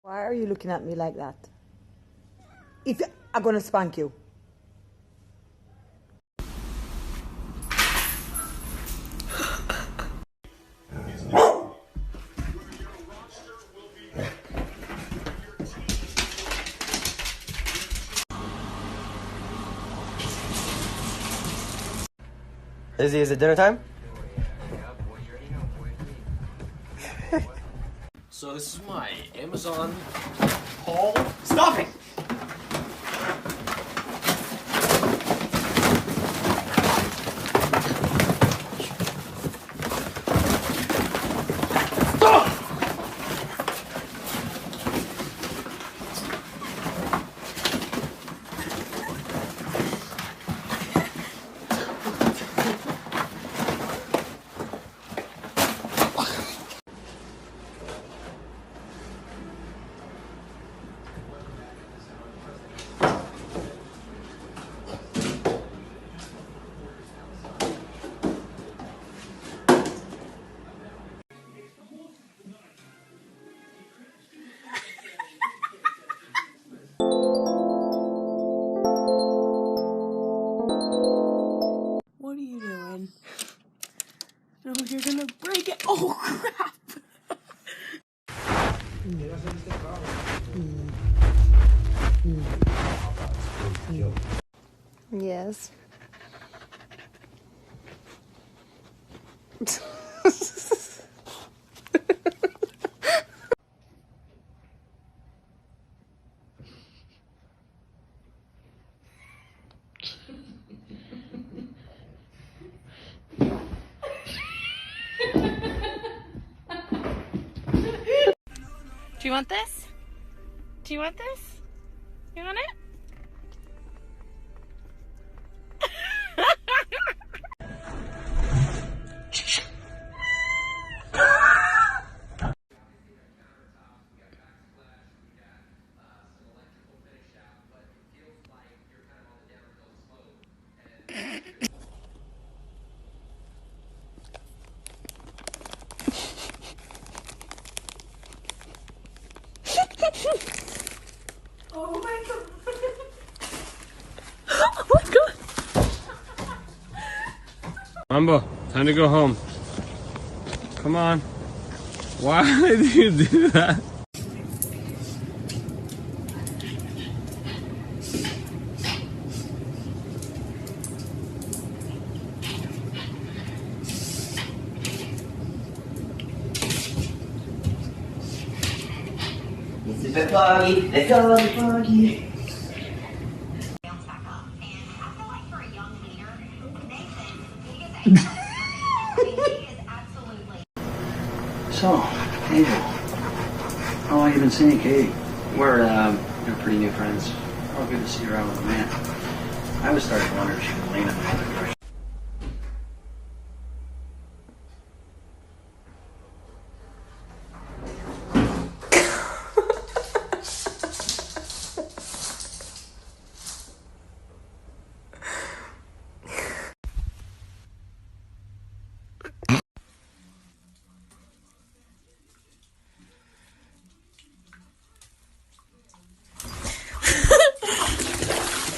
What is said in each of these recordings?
Why are you looking at me like that? If I'm gonna spank you. Izzy, is it dinner time? So this is my Amazon haul. Stop it! What are you doing? No, you're gonna break it. Oh crap! Yes. Do you want this? Do you want this? You want it? Oh my god! Oh my god! Mambo, time to go home. Come on. Why did you do that? It's a bit foggy. It's all foggy. So, Angel, how long you been seeing Katie? We're pretty new friends. Oh, good to see her out with a man. I was starting to wonder if she was leaning in the other direction.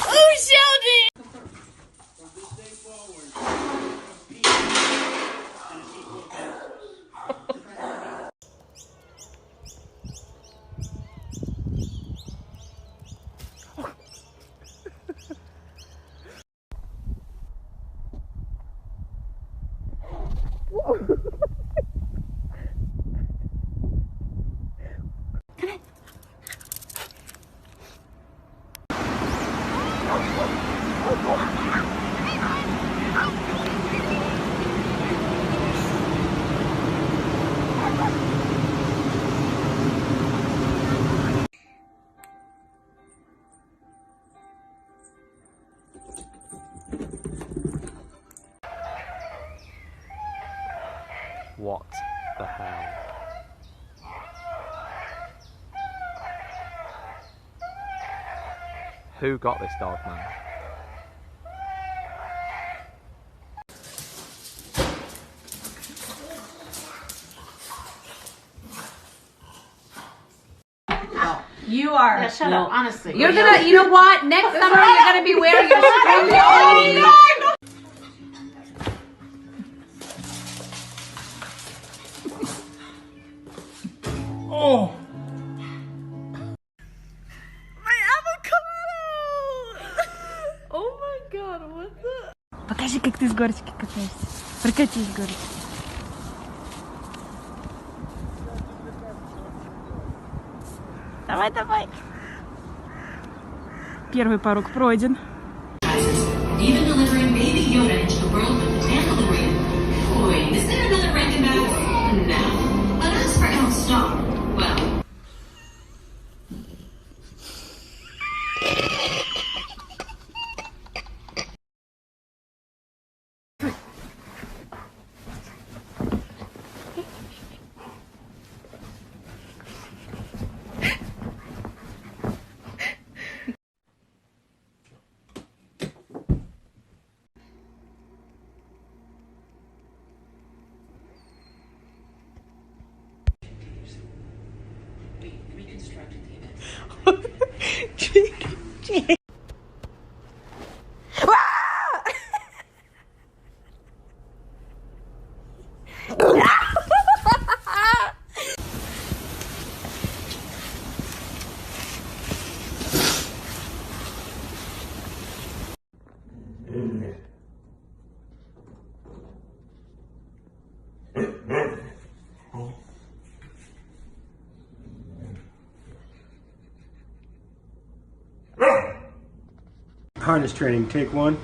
Oh, Sheldon! What the hell? Who got this dog, man? You are. Yeah, shut up, honestly. You're gonna, you know what? Next summer you're gonna be wearing your spring bikini. Oh! My avocado! Oh my god, what the... Покажи, как ты с горочки катаешься. Прокатись горочку. Давай, давай. Первый порог пройден. Even delivering baby Yoda into the world with Tampa the Ring. Boy, is there another Rankin Bass? No. But as for El Star, well. Harness training, take one.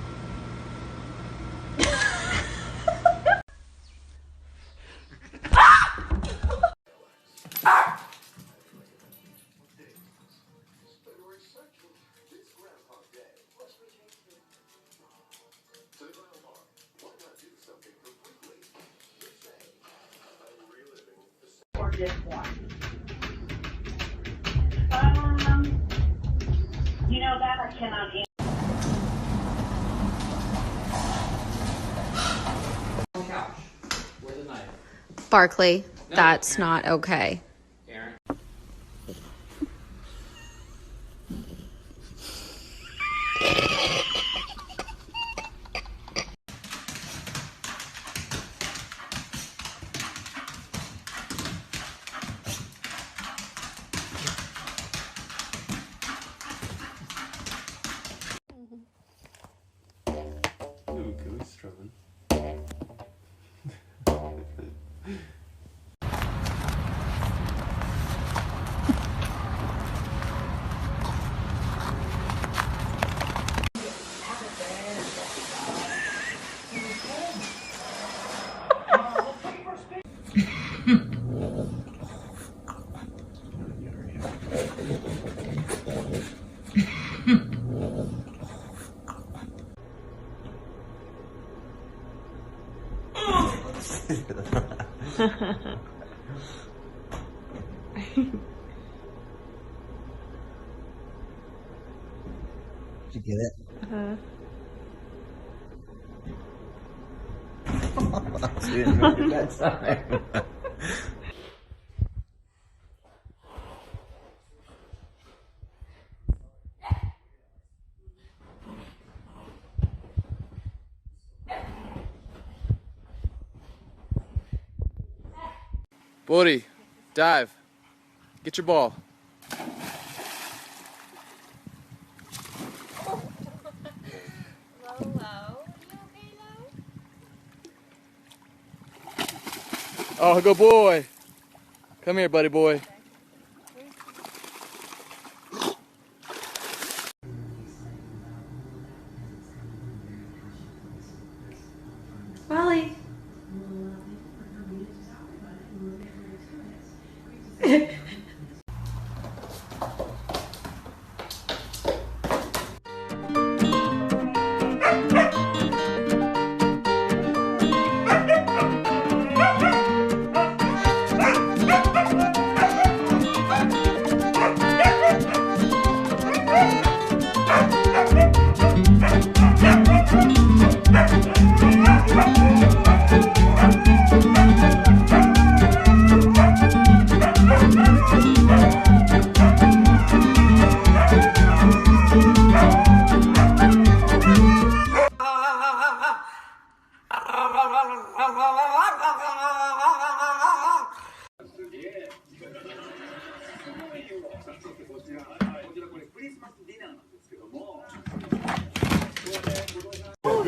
You know that I cannot answer. Barkley, that's not okay. Ooh, goose strumming. Did you get it? You didn't make it that time. Woody, dive. Get your ball. Oh, good boy. Come here, buddy boy.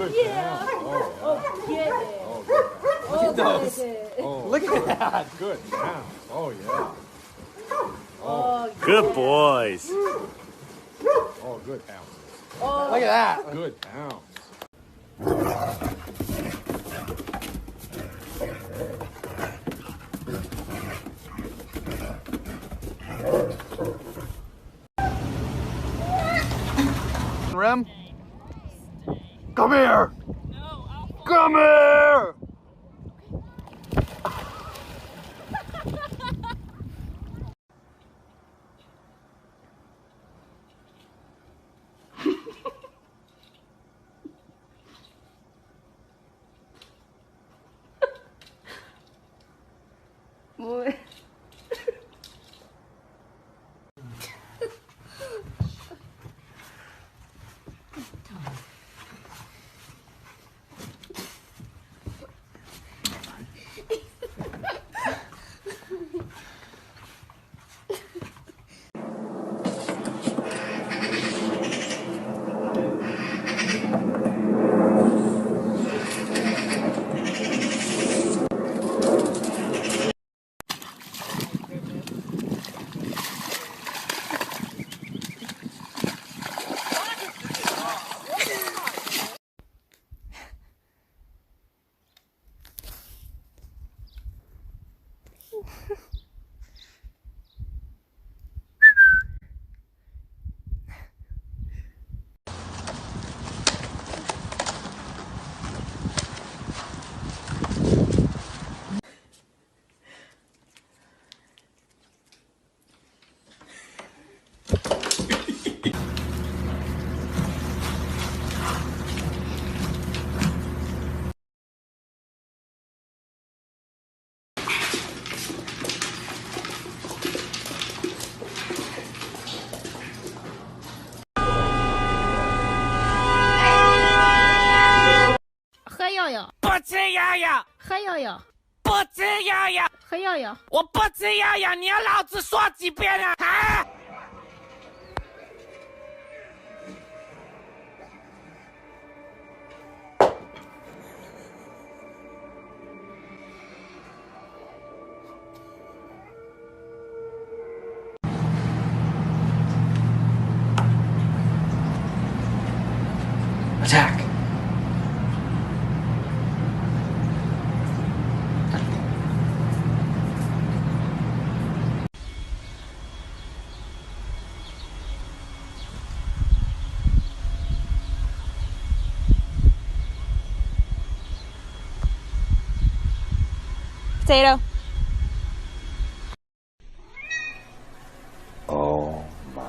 good. Yeah. Oh, yeah. Oh, Look at those. Oh, Look at that. Good. Yeah. Oh, yeah. oh, Good boys. Oh, good pounds. oh. Look at that. Good pounds. Rem? Come here! Come here!喝药药，不吃药药，喝药药，不吃药药，喝药药。我不吃药药，你要老子说几遍了啊？Attack. Potato. Oh my.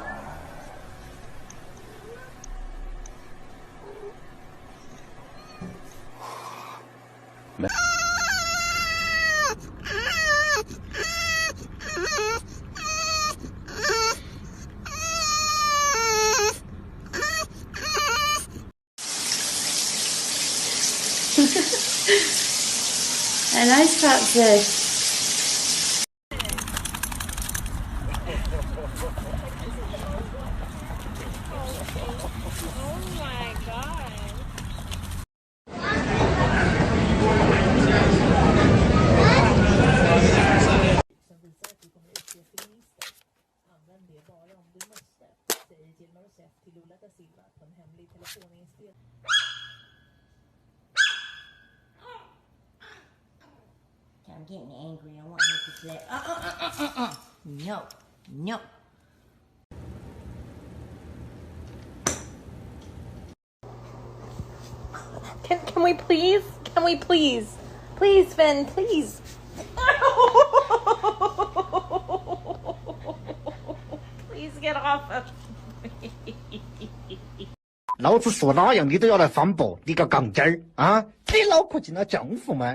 A nice practice. I'm getting angry. I want her to play. No, no. Can we please? Can we please? Please, Finn, please. Please get off of me. 老子说哪样你都要来反驳，你个杠精儿啊！你脑壳进了浆糊吗？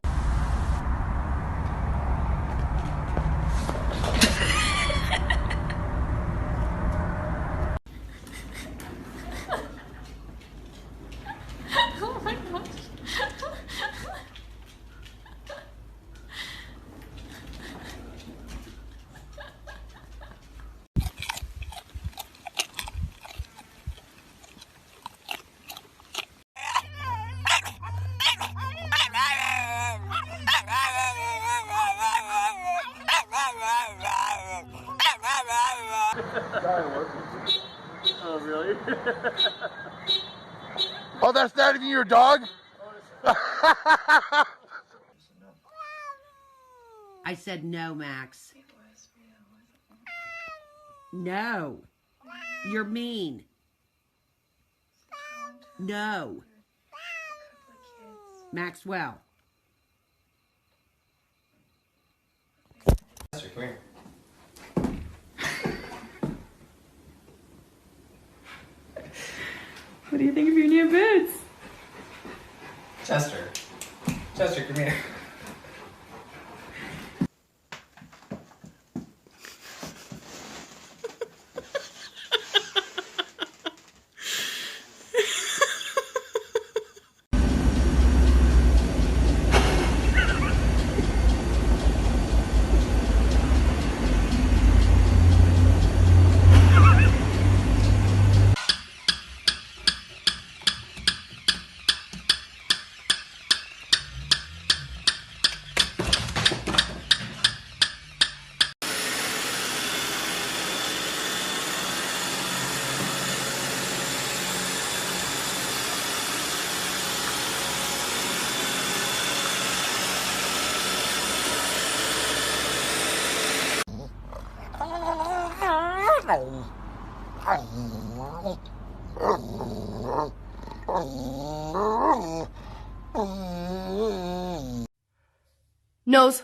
Oh, that's not even your dog? I said no, Max. No. You're mean. No. Maxwell. Chester, come here. What do you think of your new boots? Chester. Chester, come here. Nose.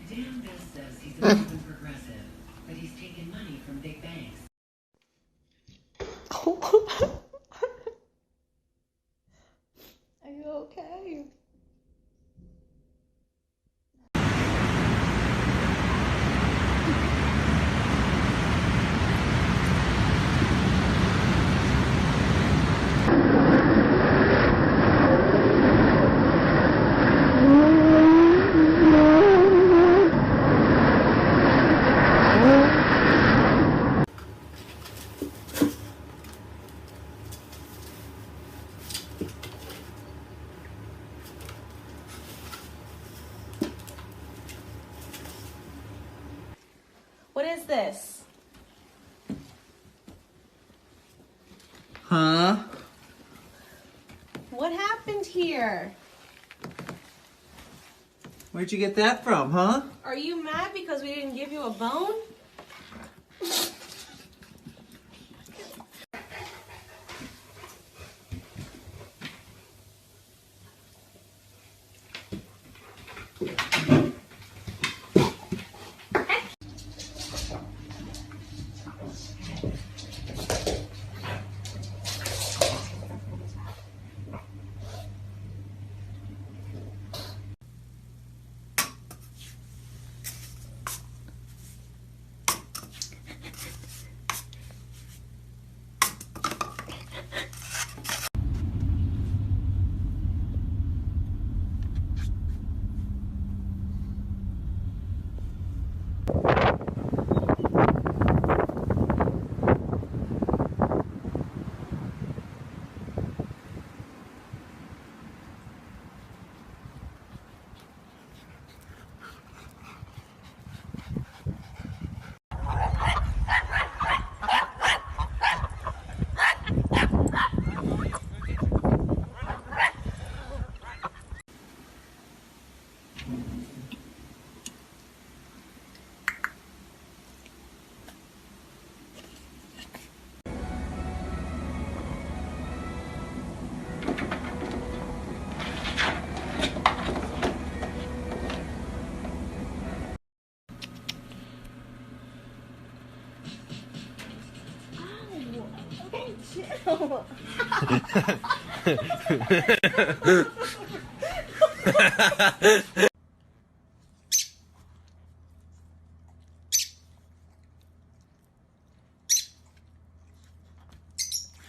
Dan Bill says he's a proven progressive, but he's taken money from big banks. Are you okay? What is this? Huh? What happened here? Where'd you get that from, huh? Are you mad because we didn't give you a bone?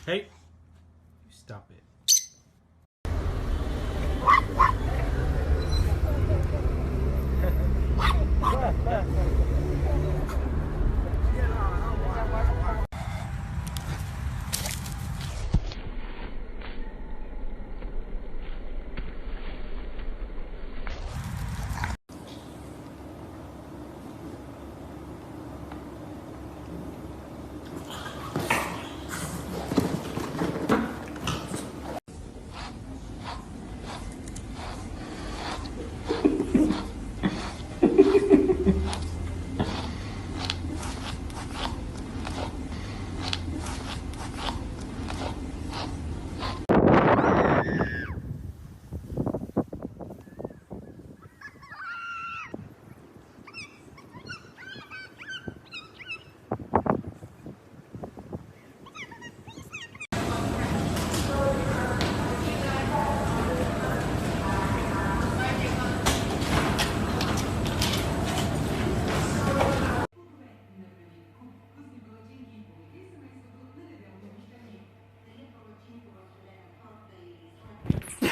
Hey, you stop it.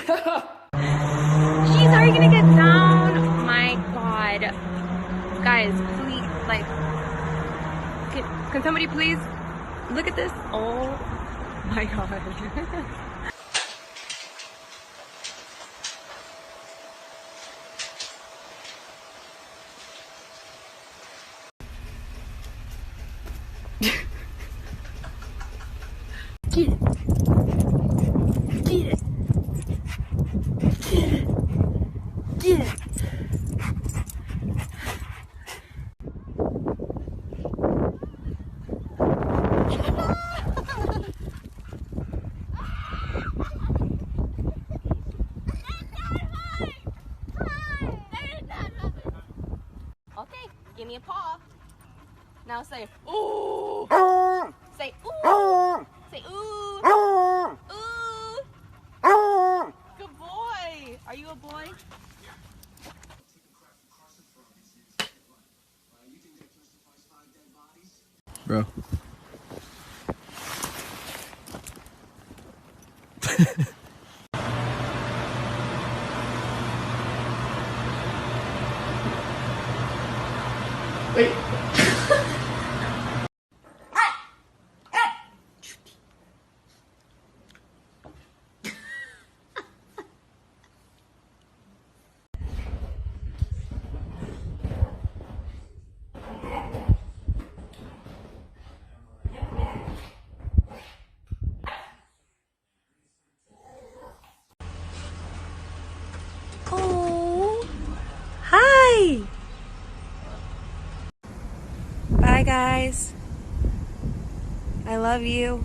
Jeez, are you gonna get down? Oh my god. Guys, please, like, can somebody please look at this? Oh my god. Get it. Get it. Get it. Get it. Okay, give me a paw. Now say ooh. Say ooh. Say ooh. Ooh. Good boy. Are you a boy? Bro. Wait. Oh, hi. Bye, guys. I love you.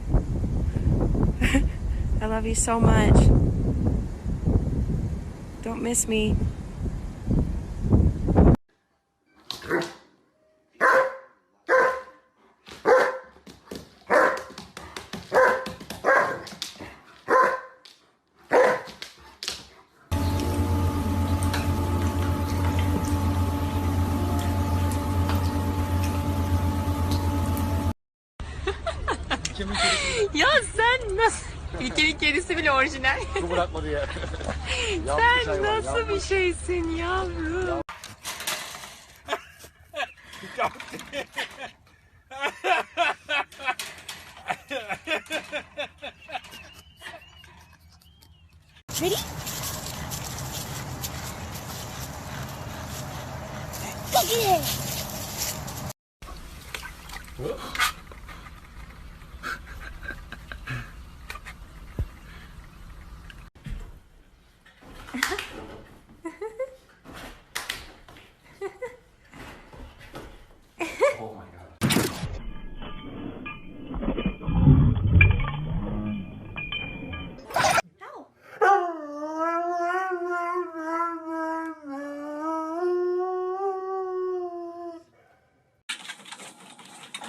I love you so much. Don't miss me. Ya sen nasıl? İlkenin kedisi bile orijinal. Bu bırakmadı ya. Sen nasıl bir şeysin yavrum? Ready? Go get it! Oh my god.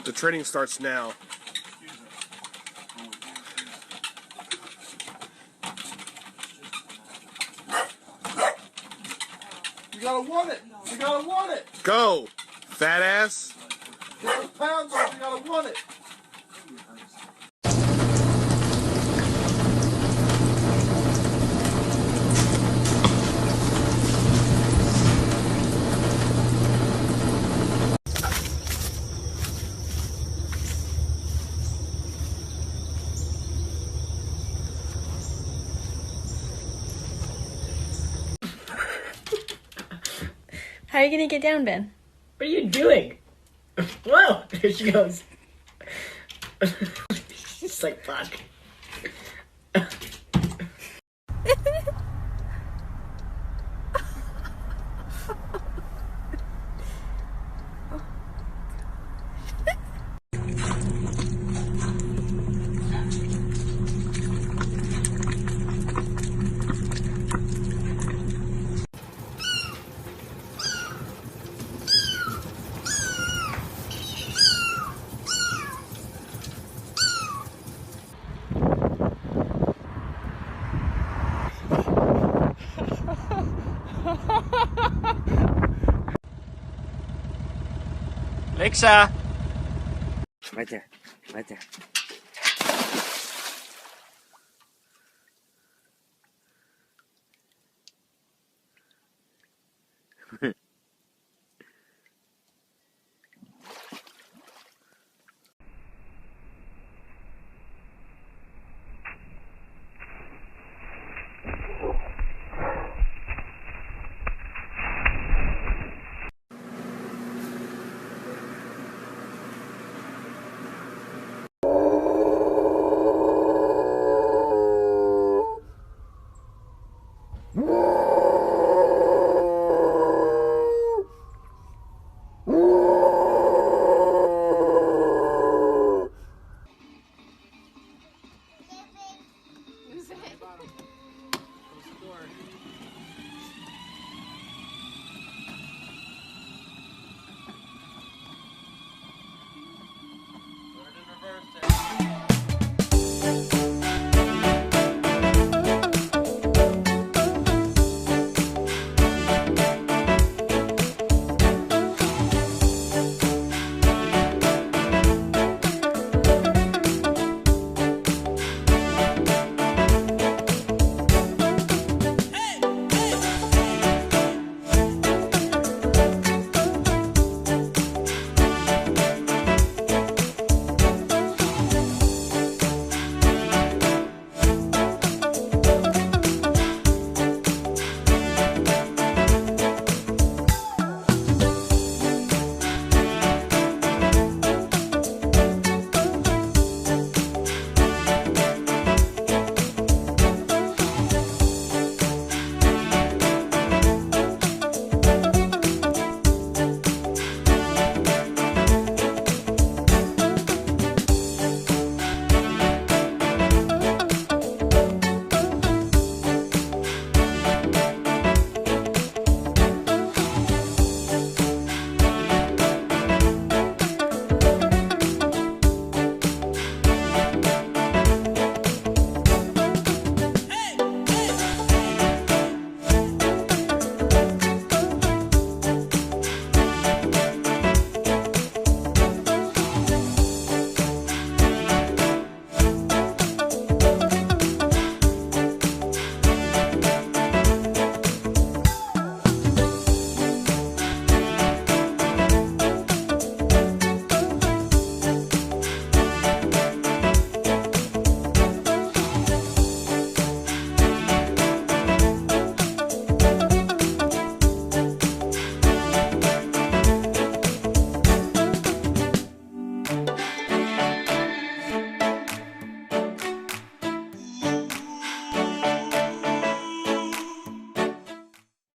The training starts now. You gotta want it. You gotta want it. Go, fat ass. Get those pounds off. You gotta want it. How are you gonna get down, Ben? What are you doing? Whoa! There she goes. She's like, fuck. Alexa. Right there.